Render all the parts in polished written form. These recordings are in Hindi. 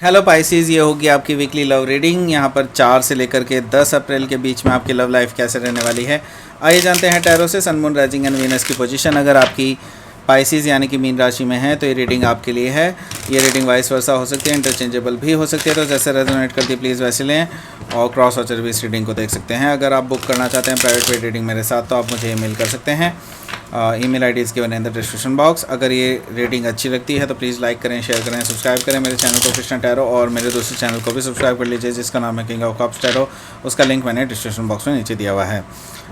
हेलो पाइसिस, ये होगी आपकी वीकली लव रीडिंग। यहाँ पर 4 से लेकर के 10 अप्रैल के बीच में आपकी लव लाइफ कैसे रहने वाली है। आइए जानते हैं टैरो से sun moon rising and Venus की पोजीशन अगर आपकी पाइसिस यानी कि मीन राशि में है तो ये रीडिंग आपके लिए है। ये रीडिंग वाइस वर्सा हो सकती है, इंटरचेंजेबल भी हो सकती है, तो जैसे रेजोनेट करती है प्लीज़ वैसे लें। और क्रॉस वॉचर भी इस रीडिंग को देख सकते हैं। अगर आप बुक करना चाहते हैं प्राइवेट पेड रीडिंग मेरे साथ तो आप मुझे ईमेल कर सकते हैं। Email ID is given in the description box. अगर ये रीडिंग अच्छी लगती है तो प्लीज़ लाइक करें, शेयर करें, सब्सक्राइब करें मेरे चैनल को कृष्णा टैरो, और मेरे दूसरे चैनल को भी सब्सक्राइब कर लीजिए जिसका नाम है किंग ऑफ कप्स टैरो। उसका लिंक मैंने डिस्क्रिप्शन बॉक्स में नीचे दिया हुआ है।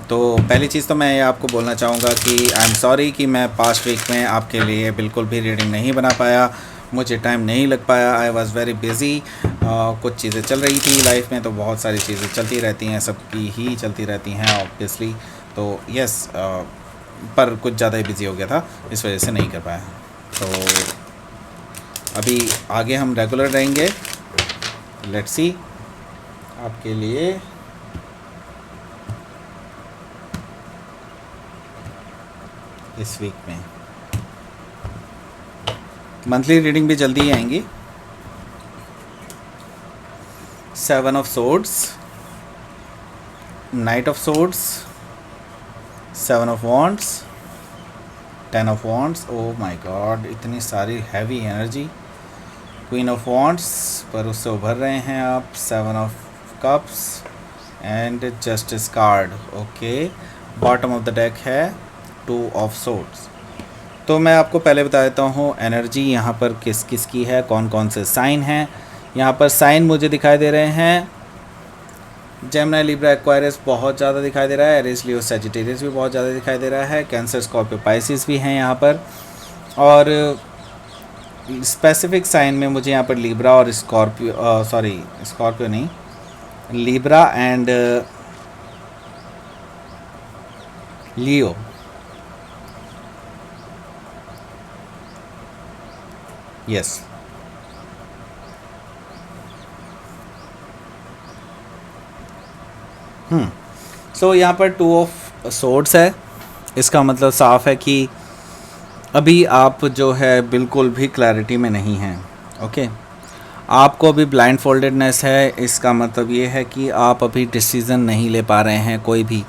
तो पहली चीज़ तो मैं ये आपको बोलना चाहूँगा कि आई एम सॉरी कि मैं पास्ट वीक में आपके लिए बिल्कुल भी रीडिंग नहीं बना पाया। मुझे टाइम नहीं लग पाया, आई वॉज़ वेरी बिज़ी। कुछ चीज़ें चल रही थी लाइफ में, तो बहुत सारी चीज़ें चलती रहती हैं, सबकी ही चलती रहती हैं ऑब्वियसली। तो यस, पर कुछ ज़्यादा ही बिज़ी हो गया था, इस वजह से नहीं कर पाया। तो अभी आगे हम रेगुलर रहेंगे। लेट्स सी आपके लिए इस वीक में मंथली रीडिंग भी जल्दी ही आएंगी। 7 of swords, night of swords, 7 of wands, 10 of wands. Oh my God, इतनी सारी heavy energy. Queen of wands, पर उससे उभर रहे हैं आप। 7 of cups and justice card. Okay, bottom of the deck है 2 ऑफ सोर्ड्स। तो मैं आपको पहले बता देता हूँ एनर्जी यहाँ पर किस किस की है, कौन कौन से साइन हैं। यहाँ पर साइन मुझे दिखाई दे रहे हैं जेमिनी, लिब्रा, एक्वायरियस बहुत ज़्यादा दिखाई दे रहा है। एरीज, लियो, सैजिटेरियस भी बहुत ज़्यादा दिखाई दे रहा है। कैंसर, स्कॉर्पियो, पाइसिस भी हैं यहाँ पर। और स्पेसिफिक साइन में मुझे यहाँ पर लिब्रा और स्कॉर्पियो, सॉरी स्कॉर्पियो नहीं, लिब्रा एंड लियो। यस, सो यहाँ पर 2 ऑफ सोर्ड्स है। इसका मतलब साफ है कि अभी आप जो है बिल्कुल भी क्लैरिटी में नहीं हैं। ओके, आपको अभी ब्लाइंड फोल्डेडनेस है। इसका मतलब ये है कि आप अभी डिसीज़न नहीं ले पा रहे हैं। कोई भी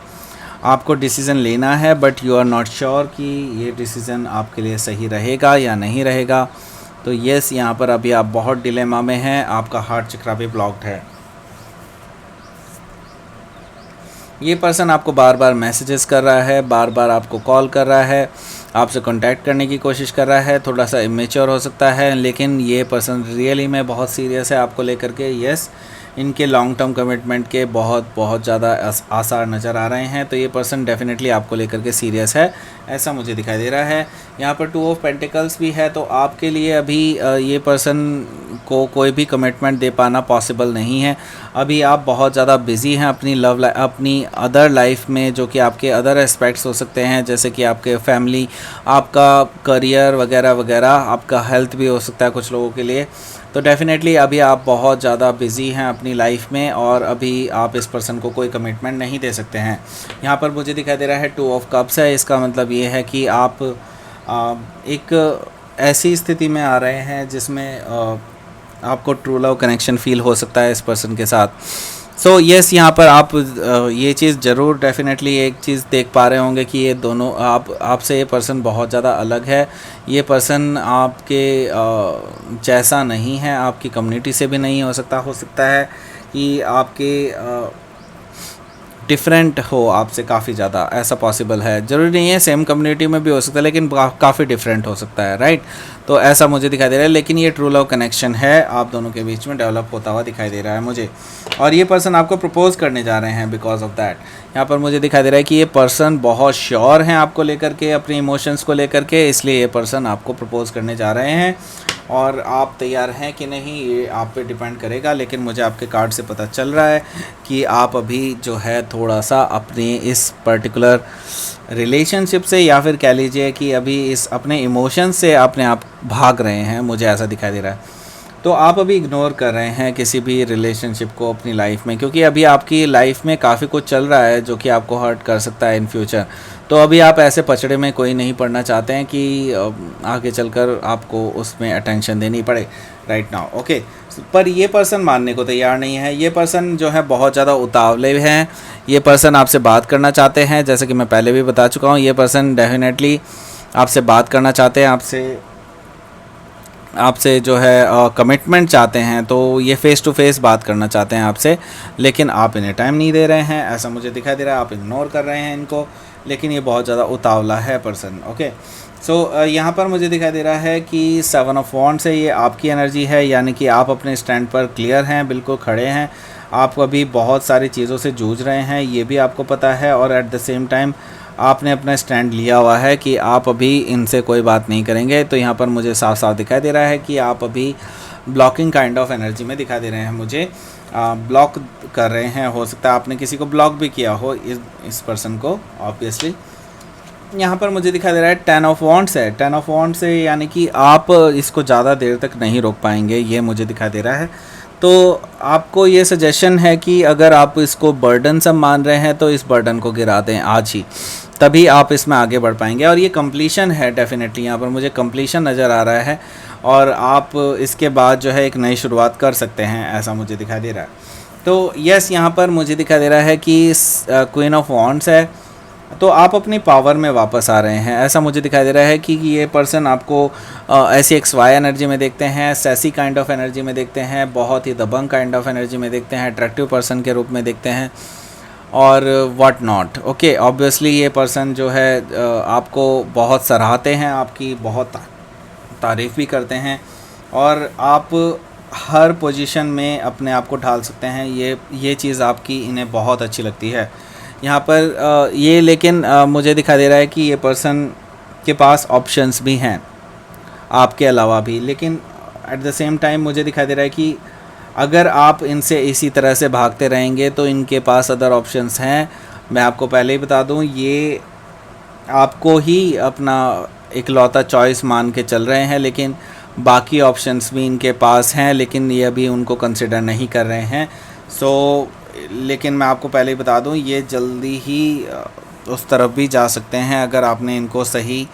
आपको डिसीज़न लेना है but you are not sure कि ये डिसीज़न आपके लिए सही रहेगा या नहीं रहेगा। तो यस, यहाँ पर अभी आप बहुत डिलेमा में हैं। आपका हार्ट चक्रा भी ब्लॉक्ड है। ये पर्सन आपको बार बार मैसेजेस कर रहा है, बार बार आपको कॉल कर रहा है, आपसे कांटेक्ट करने की कोशिश कर रहा है। थोड़ा सा इमेच्योर हो सकता है लेकिन ये पर्सन रियली में बहुत सीरियस है आपको लेकर के। यस, इनके लॉन्ग टर्म कमिटमेंट के बहुत ज़्यादा आसार नज़र आ रहे हैं। तो ये पर्सन डेफिनेटली आपको लेकर के सीरियस है, ऐसा मुझे दिखाई दे रहा है। यहाँ पर 2 ऑफ पेंटिकल्स भी है। तो आपके लिए अभी ये पर्सन को कोई भी कमिटमेंट दे पाना पॉसिबल नहीं है। अभी आप बहुत ज़्यादा बिज़ी हैं अपनी अदर लाइफ में, जो कि आपके अदर एस्पेक्ट्स हो सकते हैं, जैसे कि आपके फैमिली, आपका करियर वगैरह वगैरह, आपका हेल्थ भी हो सकता है कुछ लोगों के लिए। तो डेफ़िनेटली अभी आप बहुत ज़्यादा बिज़ी हैं अपनी लाइफ में और अभी आप इस पर्सन को कोई कमिटमेंट नहीं दे सकते हैं। यहाँ पर मुझे दिखाई दे रहा है 2 ऑफ कप्स है। इसका मतलब ये है कि आप एक ऐसी स्थिति में आ रहे हैं जिसमें आपको ट्रू लव कनेक्शन फ़ील हो सकता है इस पर्सन के साथ। सो यस, यहाँ पर आप ये चीज़ ज़रूर डेफिनेटली एक चीज़ देख पा रहे होंगे कि ये दोनों आपसे ये पर्सन बहुत ज़्यादा अलग है। ये पर्सन आपके जैसा नहीं है, आपकी कम्युनिटी से भी नहीं हो सकता है कि आपके डिफरेंट हो आपसे काफ़ी ज़्यादा, ऐसा पॉसिबल है। ज़रूरी नहीं है सेम कम्युनिटी में भी हो सकता है लेकिन काफ़ी डिफरेंट हो सकता है, राइट। तो ऐसा मुझे दिखाई दे रहा है लेकिन ये ट्रू लव कनेक्शन है आप दोनों के बीच में डेवलप होता हुआ दिखाई दे रहा है मुझे। और ये पर्सन आपको प्रपोज़ करने जा रहे हैं बिकॉज ऑफ दैट। यहाँ पर मुझे दिखाई दे रहा है कि ये पर्सन बहुत श्योर हैं आपको लेकर के, अपने इमोशंस को लेकर के, इसलिए ये पर्सन आपको प्रपोज़ करने जा रहे हैं। और आप तैयार हैं कि नहीं ये आप पे डिपेंड करेगा, लेकिन मुझे आपके कार्ड से पता चल रहा है कि आप अभी जो है थोड़ा सा अपने इस पर्टिकुलर रिलेशनशिप से, या फिर कह लीजिए कि अभी इस अपने इमोशन से अपने आप भाग रहे हैं, मुझे ऐसा दिखाई दे रहा है। तो आप अभी इग्नोर कर रहे हैं किसी भी रिलेशनशिप को अपनी लाइफ में, क्योंकि अभी आपकी लाइफ में काफ़ी कुछ चल रहा है जो कि आपको हर्ट कर सकता है इन फ्यूचर। तो अभी आप ऐसे पचड़े में कोई नहीं पड़ना चाहते हैं कि आगे चलकर आपको उसमें अटेंशन देनी पड़े राइट नाउ। ओके, पर ये पर्सन मानने को तैयार नहीं है। ये पर्सन जो है बहुत ज़्यादा उतावले हैं। ये पर्सन आपसे बात करना चाहते हैं, जैसे कि मैं पहले भी बता चुका हूँ। ये पर्सन डेफिनेटली आपसे बात करना चाहते हैं, आपसे जो है कमिटमेंट चाहते हैं। तो ये फ़ेस टू फेस बात करना चाहते हैं आपसे, लेकिन आप इन्हें टाइम नहीं दे रहे हैं, ऐसा मुझे दिखाई दे रहा है। आप इग्नोर कर रहे हैं इनको, लेकिन ये बहुत ज़्यादा उतावला है पर्सन। ओके, सो यहाँ पर मुझे दिखाई दे रहा है कि 7 ऑफ वॉन्ड्स है, ये आपकी एनर्जी है, यानी कि आप अपने स्टैंड पर क्लियर हैं, बिल्कुल खड़े हैं। आप अभी बहुत सारी चीज़ों से जूझ रहे हैं, ये भी आपको पता है, और एट द सेम टाइम आपने अपना स्टैंड लिया हुआ है कि आप अभी इनसे कोई बात नहीं करेंगे। तो यहाँ पर मुझे साफ साफ दिखाई दे रहा है कि आप अभी ब्लॉकिंग काइंड ऑफ एनर्जी में दिखाई दे रहे हैं मुझे। ब्लॉक कर रहे हैं, हो सकता है आपने किसी को ब्लॉक भी किया हो, इस पर्सन को ऑब्वियसली। यहाँ पर मुझे दिखाई दे रहा है 10 ऑफ वॉन्ड्स है। 10 ऑफ वॉन्ड्स है, यानी कि आप इसको ज़्यादा देर तक नहीं रोक पाएंगे, ये मुझे दिखाई दे रहा है। तो आपको ये सजेशन है कि अगर आप इसको बर्डन सब मान रहे हैं तो इस बर्डन को गिरा दें आज ही, तभी आप इसमें आगे बढ़ पाएंगे। और ये कंप्लीशन है डेफिनेटली, यहाँ पर मुझे कंप्लीशन नज़र आ रहा है, और आप इसके बाद जो है एक नई शुरुआत कर सकते हैं, ऐसा मुझे दिखाई दे रहा है। तो यस, यहाँ पर मुझे दिखाई दे रहा है कि क्वीन ऑफ वॉन्ड्स है, तो आप अपनी पावर में वापस आ रहे हैं, ऐसा मुझे दिखाई दे रहा है कि ये पर्सन आपको ऐसी XY एनर्जी में देखते हैं, सैसी काइंड ऑफ एनर्जी में देखते हैं, बहुत ही दबंग काइंड ऑफ एनर्जी में देखते हैं, अट्रैक्टिव पर्सन के रूप में देखते हैं, और व्हाट नॉट। ओके, ऑब्वियसली ये पर्सन जो है आपको बहुत सराहते हैं, आपकी बहुत तारीफ़ भी करते हैं, और आप हर पोजीशन में अपने आप को ढाल सकते हैं। ये चीज़ आपकी इन्हें बहुत अच्छी लगती है यहाँ पर। ये लेकिन मुझे दिखाई दे रहा है कि ये पर्सन के पास ऑप्शंस भी हैं आपके अलावा भी, लेकिन एट द सेम टाइम मुझे दिखाई दे रहा है कि अगर आप इनसे इसी तरह से भागते रहेंगे तो इनके पास अदर ऑप्शंस हैं। मैं आपको पहले ही बता दूं, ये आपको ही अपना इकलौता चॉइस मान के चल रहे हैं, लेकिन बाकी ऑप्शंस भी इनके पास हैं, लेकिन ये अभी उनको कंसिडर नहीं कर रहे हैं। लेकिन मैं आपको पहले ही बता दूं, ये जल्दी ही उस तरफ भी जा सकते हैं अगर आपने इनको सही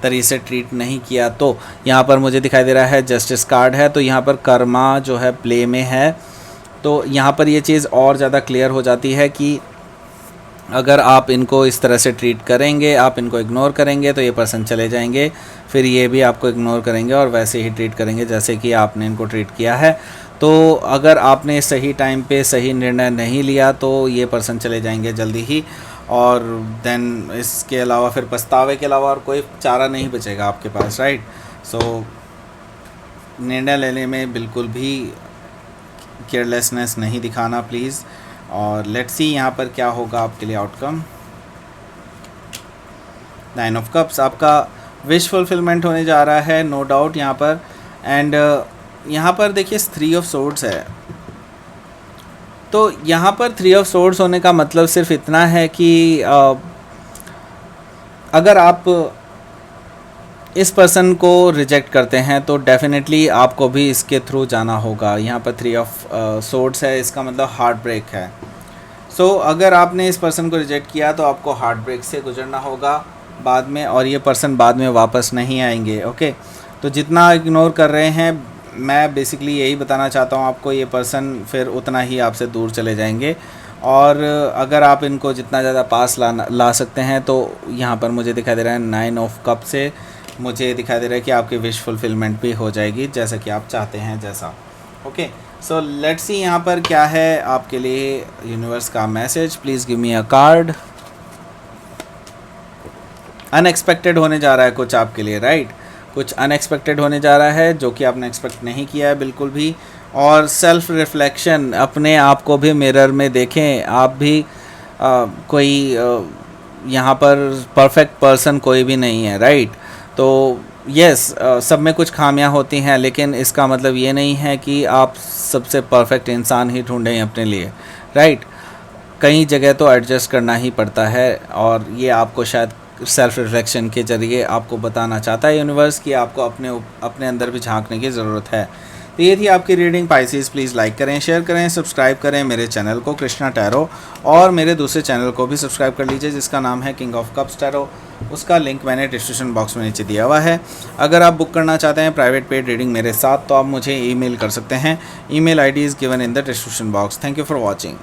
तरीके से ट्रीट नहीं किया। तो यहाँ पर मुझे दिखाई दे रहा है जस्टिस कार्ड है, तो यहाँ पर कर्मा जो है प्ले में है। तो यहाँ पर ये चीज़ और ज़्यादा क्लियर हो जाती है कि अगर आप इनको इस तरह से ट्रीट करेंगे, आप इनको इग्नोर करेंगे, तो ये पर्सन चले जाएंगे, फिर ये भी आपको इग्नोर करेंगे और वैसे ही ट्रीट करेंगे जैसे कि आपने इनको ट्रीट किया है। तो अगर आपने सही टाइम पे सही निर्णय नहीं लिया तो ये पर्सन चले जाएंगे जल्दी ही, और देन इसके अलावा फिर पछतावे के अलावा और कोई चारा नहीं बचेगा आपके पास, राइट। सो निर्णय लेने में बिल्कुल भी केयरलेसनेस नहीं दिखाना प्लीज़। और लेट्स सी यहाँ पर क्या होगा आपके लिए आउटकम। 9 ऑफ कप्स, आपका विश फुलफिलमेंट होने जा रहा है, नो डाउट यहाँ पर। एंड यहाँ पर देखिए 3 ऑफ सोर्ड्स है, तो यहाँ पर 3 ऑफ सोर्ड्स होने का मतलब सिर्फ इतना है कि अगर आप इस पर्सन को रिजेक्ट करते हैं तो डेफिनेटली आपको भी इसके थ्रू जाना होगा। यहाँ पर 3 ऑफ सोर्ड्स है, इसका मतलब हार्ट ब्रेक है। सो अगर आपने इस पर्सन को रिजेक्ट किया तो आपको हार्ट ब्रेक से गुजरना होगा बाद में, और ये पर्सन बाद में वापस नहीं आएंगे। ओके, तो जितना इग्नोर कर रहे हैं, मैं बेसिकली यही बताना चाहता हूँ आपको, ये पर्सन फिर उतना ही आपसे दूर चले जाएंगे। और अगर आप इनको जितना ज़्यादा पास ला सकते हैं, तो यहाँ पर मुझे दिखाई दे रहा है 9 ऑफ कप से मुझे दिखाई दे रहा है कि आपकी विश फुलफिलमेंट भी हो जाएगी जैसा कि आप चाहते हैं जैसा। ओके, सो लेट्स सी यहाँ पर क्या है आपके लिए यूनिवर्स का message. Please give me a card. Unexpected होने जा रहा है कुछ आपके लिए, राइट। कुछ अनएक्सपेक्टेड होने जा रहा है जो कि आपने एक्सपेक्ट नहीं किया है बिल्कुल भी। और सेल्फ रिफ्लेक्शन, अपने आप को भी मिरर में देखें। आप भी कोई यहाँ पर परफेक्ट पर्सन कोई भी नहीं है, राइट। तो यस, सब में कुछ खामियां होती हैं, लेकिन इसका मतलब ये नहीं है कि आप सबसे परफेक्ट इंसान ही ढूंढें अपने लिए, राइट। कई जगह तो एडजस्ट करना ही पड़ता है, और ये आपको शायद सेल्फ रिफ्लेक्शन के ज़रिए आपको बताना चाहता है यूनिवर्स कि आपको अपने अंदर भी झांकने की ज़रूरत है। तो ये थी आपकी रीडिंग पाइसेस। प्लीज़ लाइक करें, शेयर करें, सब्सक्राइब करें मेरे चैनल को कृष्णा टैरो, और मेरे दूसरे चैनल को भी सब्सक्राइब कर लीजिए जिसका नाम है किंग ऑफ कप्स टैरो। उसका लिंक मैंने डिस्क्रिप्शन बॉक्स में नीचे दिया हुआ है। अगर आप बुक करना चाहते हैं प्राइवेट पेड रीडिंग मेरे साथ, तो आप मुझे ईमेल कर सकते हैं। Email ID is given in the description box. Thank you for watching.